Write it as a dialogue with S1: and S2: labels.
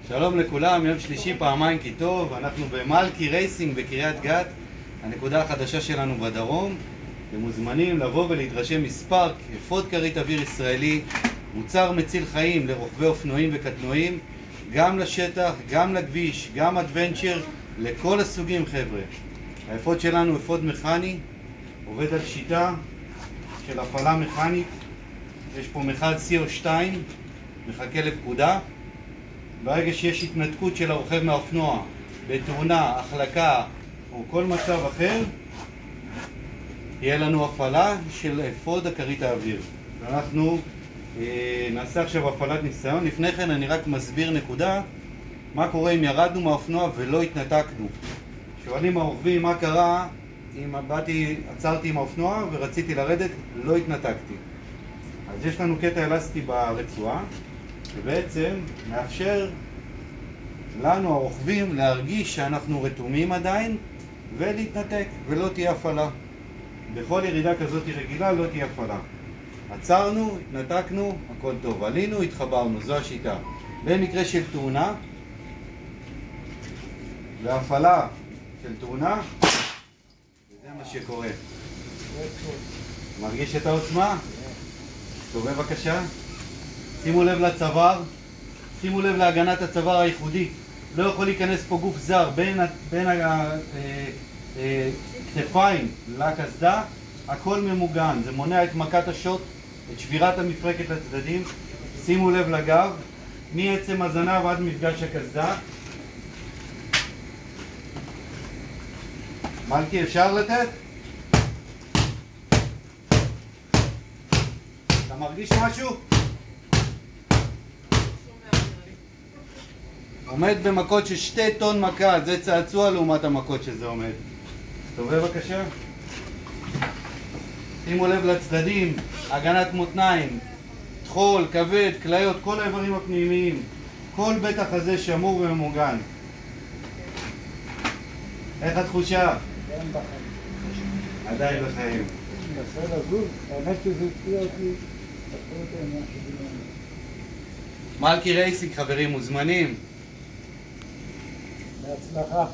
S1: שלום לכולם, יום שלישי פעמיים כי טוב, אנחנו במלכי רייסינג בקריית גת, הנקודה החדשה שלנו בדרום. אתם מוזמנים לבוא ולהתרשם מספר יפות כרית אוויר ישראלי, מוצר מציל חיים לרוכבי אופנועים וקטנועים, גם לשטח, גם לכביש, גם אדוונצ'ר, לכל הסוגים חבר'ה. היפות שלנו יפות מכני, עובד על שיטה של הפעלה מכנית. יש פה מכל CO2, מחכה לפקודה. ברגע שיש התנתקות של הרוכב מהאופנוע, בתאונה, החלקה או כל מצב אחר, תהיה לנו הפעלה של אפוד הכרית האוויר. אנחנו נעשה עכשיו הפעלת ניסיון. לפני כן אני רק מסביר נקודה, מה קורה אם ירדנו מהאופנוע ולא התנתקנו. שואלים הרוכבים מה קרה אם עצרתי עם האופנוע ורציתי לרדת, לא התנתקתי. אז יש לנו קטע אלסטי ברצועה, שבעצם מאפשר לנו הרוכבים להרגיש שאנחנו רתומים עדיין ולהתנתק ולא תהיה הפעלה. בכל ירידה כזאת רגילה לא תהיה הפעלה. עצרנו, התנתקנו, הכל טוב. עלינו, התחברנו, זו השיטה. במקרה של תאונה והפעלה של תאונה, זה מה שקורה. מרגיש את העוצמה? טוב, בבקשה. שימו לב לצוואר, שימו לב להגנת הצוואר הייחודית. לא יכול להיכנס פה גוף זר בין הכתפיים לקסדה, הכל ממוגן. זה מונע את מכת השוט, את שבירת המפרקת לצדדים. שימו לב לגב, מעצם הזנב עד מפגש הקסדה. מלכי, אפשר לתת? אתה מרגיש משהו? עומד במכות של 2 טון מכה, זה צעצוע לעומת המכות שזה עומד. טוב, בבקשה. שימו לב לצדדים, הגנת מותניים, תחול, כבד, כליות, כל האיברים הפנימיים. כל בטח הזה שמור וממוגן. איך התחושה?
S2: עדיין בחיים.
S1: עדיין בחיים.
S2: אני מנסה לזוז, האמת שזה הפתיע אותי.
S1: מלכי רייסינג חברים, מוזמנים.
S2: בהצלחה.